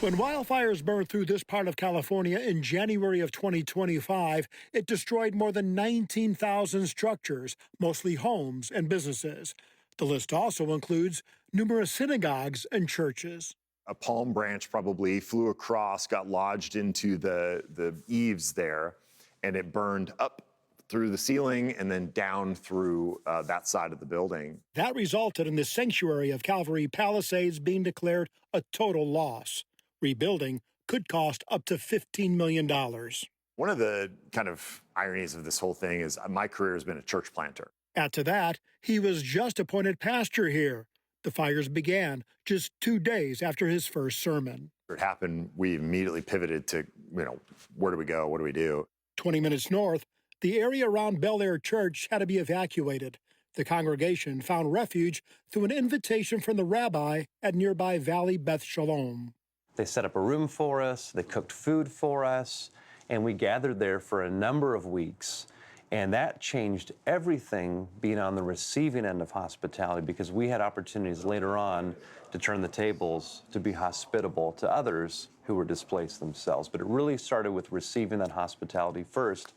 When wildfires burned through this part of California in January of 2025, it destroyed more than 19,000 structures, mostly homes and businesses. The list also includes numerous synagogues and churches. A palm branch probably flew across, got lodged into the eaves there, and it burned up through the ceiling and then down through that side of the building. That resulted in the sanctuary of Calvary Palisades being declared a total loss. Rebuilding could cost up to $15 million. One of the kind of ironies of this whole thing is my career has been a church planter. Add to that, he was just appointed pastor here. The fires began just 2 days after his first sermon. It happened, we immediately pivoted to, where do we go? What do we do? 20 minutes north, the area around Bel Air Church had to be evacuated. The congregation found refuge through an invitation from the rabbi at nearby Valley Beth Shalom. They set up a room for us, they cooked food for us, and we gathered there for a number of weeks. And that changed everything being on the receiving end of hospitality, because we had opportunities later on to turn the tables, to be hospitable to others who were displaced themselves. But it really started with receiving that hospitality first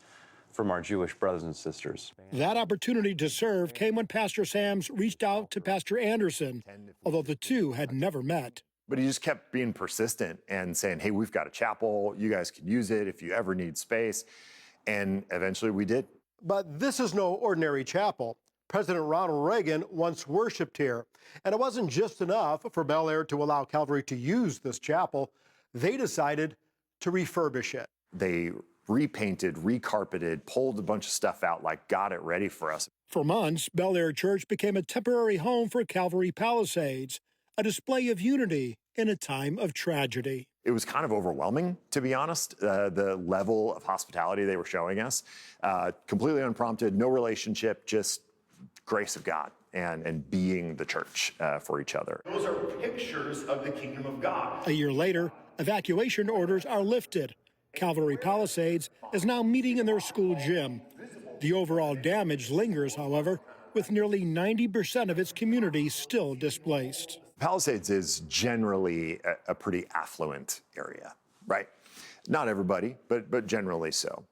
from our Jewish brothers and sisters. That opportunity to serve came when Pastor Sams reached out to Pastor Anderson, although the two had never met. But he just kept being persistent and saying, hey, we've got a chapel. You guys could use it if you ever need space. And eventually we did. But this is no ordinary chapel. President Ronald Reagan once worshiped here. And it wasn't just enough for Bel Air to allow Calvary to use this chapel. They decided to refurbish it. They repainted, recarpeted, pulled a bunch of stuff out, got it ready for us. For months, Bel Air Church became a temporary home for Calvary Palisades, a display of unity in a time of tragedy. It was kind of overwhelming, to be honest, the level of hospitality they were showing us. Completely unprompted, no relationship, just grace of God and being the church for each other. Those are pictures of the kingdom of God. A year later, evacuation orders are lifted. Calvary Palisades is now meeting in their school gym. The overall damage lingers, however, with nearly 90% of its community still displaced. Palisades is generally a pretty affluent area, right? Not everybody, but generally so.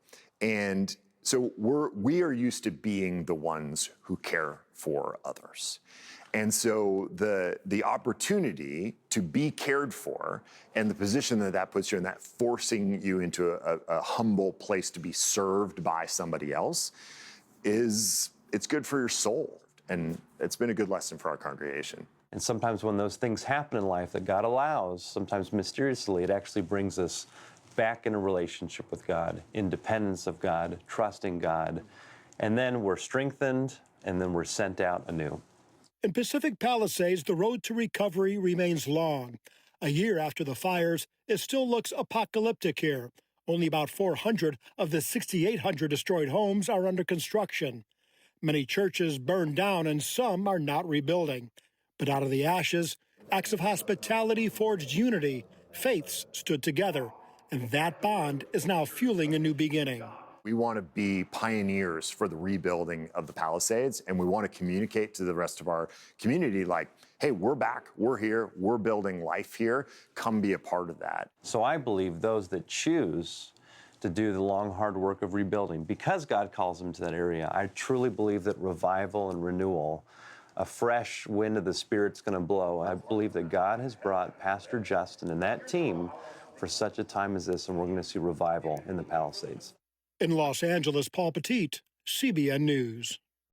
And so we are used to being the ones who care for others. And so the opportunity to be cared for and the position that puts you in, that forcing you into a humble place to be served by somebody else, it's good for your soul. And it's been a good lesson for our congregation. And sometimes when those things happen in life that God allows, sometimes mysteriously, it actually brings us back in a relationship with God, in dependence of God, trusting God. And then we're strengthened, and then we're sent out anew. In Pacific Palisades, the road to recovery remains long. A year after the fires, it still looks apocalyptic here. Only about 400 of the 6,800 destroyed homes are under construction. Many churches burned down and some are not rebuilding. But out of the ashes, acts of hospitality forged unity, faiths stood together, and that bond is now fueling a new beginning. We want to be pioneers for the rebuilding of the Palisades, and we want to communicate to the rest of our community hey, we're back, we're here, we're building life here, come be a part of that. So I believe those that choose to do the long, hard work of rebuilding, because God calls them to that area, I truly believe that revival and renewal, a fresh wind of the Spirit's going to blow. I believe that God has brought Pastor Justin and that team for such a time as this, and we're going to see revival in the Palisades. In Los Angeles, Paul Petit, CBN News.